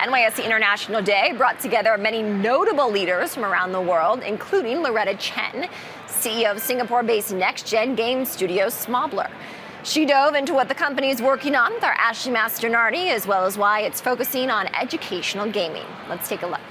NYSE International Day brought together many notable leaders from around the world, including Loretta Chen, CEO of Singapore-based next-gen game studio Smobler. She dove into what the company is working on with our Ashley Masternardi, as well as why it's focusing on educational gaming. Let's take a look.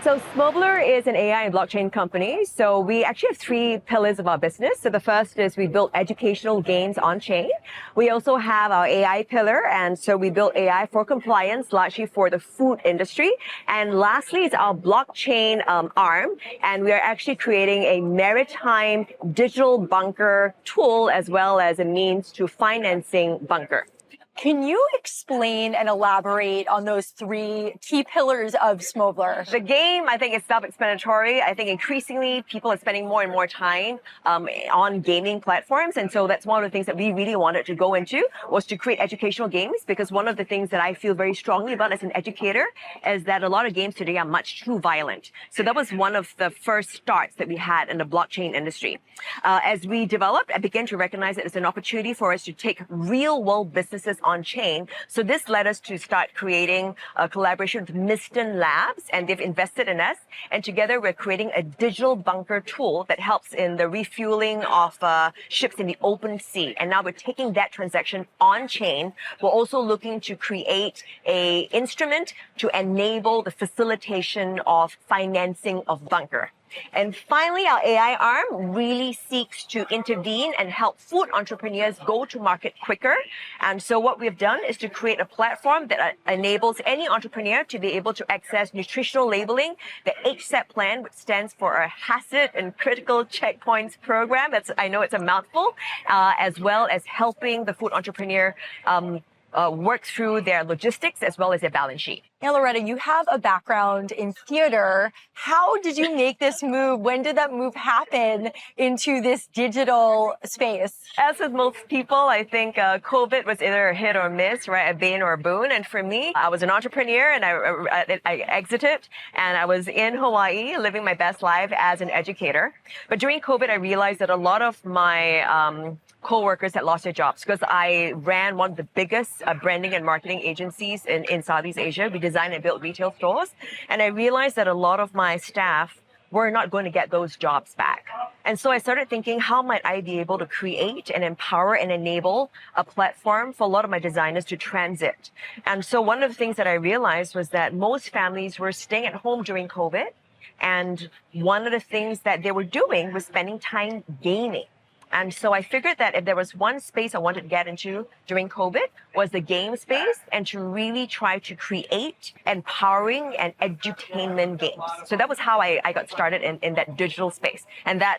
So Smobler is an AI and blockchain company. So we actually have three pillars of our business. So the first is we build educational games on chain. We also have our AI pillar. And so we build AI for compliance, largely for the food industry. And lastly is our blockchain arm. And we are actually creating a maritime digital bunker tool, as well as a means to financing bunker. Can you explain and elaborate on those three key pillars of Smobler? The game, I think, is self-explanatory. I think increasingly people are spending more and more time on gaming platforms. And so that's one of the things that we really wanted to go into, was to create educational games, because one of the things that I feel very strongly about as an educator is that a lot of games today are much too violent. So that was one of the first starts that we had in the blockchain industry. As we developed, I began to recognize that it's an opportunity for us to take real-world businesses on chain. So this led us to start creating a collaboration with Miston Labs, and they've invested in us. And together we're creating a digital bunker tool that helps in the refueling of ships in the open sea. And now we're taking that transaction on chain. We're also looking to create a instrument to enable the facilitation of financing of bunker. And finally, our AI arm really seeks to intervene and help food entrepreneurs go to market quicker. And so what we've done is to create a platform that enables any entrepreneur to be able to access nutritional labeling, the HSEP plan, which stands for a Hazard and Critical Checkpoints program. I know it's a mouthful, as well as helping the food entrepreneur work through their logistics as well as their balance sheet. Now, Loretta, you have a background in theater. How did you make this move? When did that move happen into this digital space? As with most people, I think COVID was either a hit or miss, right? A bane or a boon. And for me, I was an entrepreneur, and I exited, and I was in Hawaii living my best life as an educator. But during COVID, I realized that a lot of my co-workers had lost their jobs, because I ran one of the biggest branding and marketing agencies in Southeast Asia. We designed and built retail stores. And I realized that a lot of my staff were not going to get those jobs back. And so I started thinking, how might I be able to create and empower and enable a platform for a lot of my designers to transit? And so one of the things that I realized was that most families were staying at home during COVID. And one of the things that they were doing was spending time gaming. And so I figured that if there was one space I wanted to get into during COVID, was the game space, and to really try to create empowering and edutainment games. So that was how I got started in that digital space. And that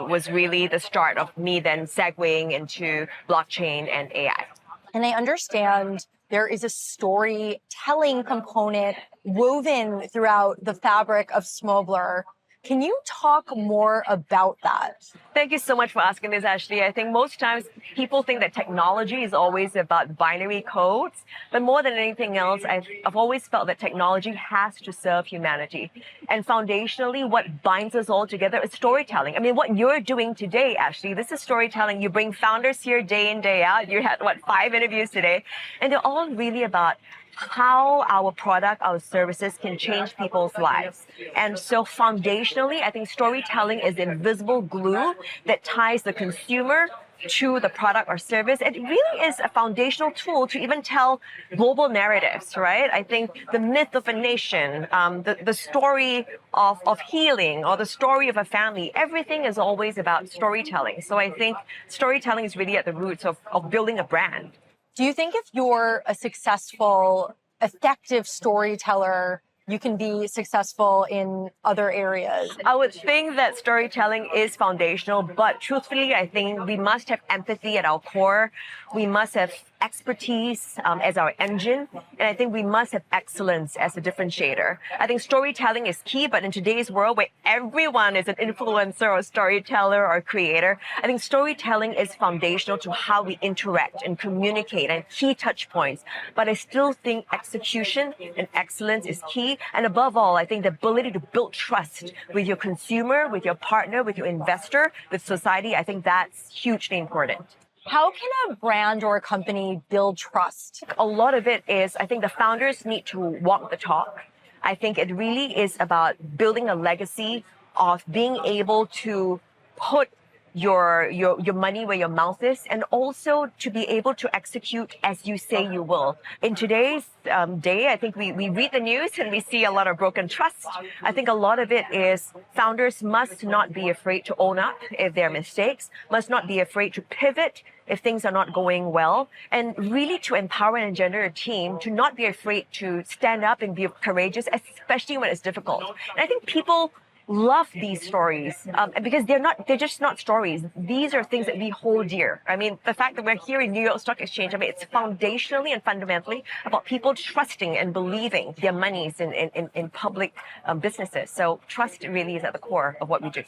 was really the start of me then segueing into blockchain and AI. And I understand there is a storytelling component woven throughout the fabric of Smobler. Can you talk more about that? Thank you so much for asking this, Ashley. I think most times people think that technology is always about binary codes, but more than anything else, I've always felt that technology has to serve humanity. And foundationally, what binds us all together is storytelling. I mean, what you're doing today, Ashley, this is storytelling. You bring founders here day in, day out. You had, 5 interviews today? And they're all really about how our product, our services can change people's lives. And so foundationally, I think storytelling is the invisible glue that ties the consumer to the product or service. It really is a foundational tool to even tell global narratives, right? I think the myth of a nation, the story of healing, or the story of a family, everything is always about storytelling. So I think storytelling is really at the roots of building a brand. Do you think if you're a successful, effective storyteller, you can be successful in other areas? I would think that storytelling is foundational, but truthfully, I think we must have empathy at our core. We must have expertise as our engine. And I think we must have excellence as a differentiator. I think storytelling is key, but in today's world where everyone is an influencer or storyteller or creator, I think storytelling is foundational to how we interact and communicate and key touch points. But I still think execution and excellence is key. And above all, I think the ability to build trust with your consumer, with your partner, with your investor, with society, I think that's hugely important. How can a brand or a company build trust? A lot of it is, I think the founders need to walk the talk. I think it really is about building a legacy of being able to put your money where your mouth is, and also to be able to execute as you say you will. In today's day, I think we read the news and we see a lot of broken trust. I think a lot of it is founders must not be afraid to own up if there are mistakes, must not be afraid to pivot if things are not going well, and really to empower and engender a team to not be afraid to stand up and be courageous, especially when it's difficult. And I think people love these stories because they're just not stories. These are things that we hold dear. I mean, the fact that we're here in New York Stock Exchange, I mean, it's foundationally and fundamentally about people trusting and believing their monies in public businesses. So trust really is at the core of what we do.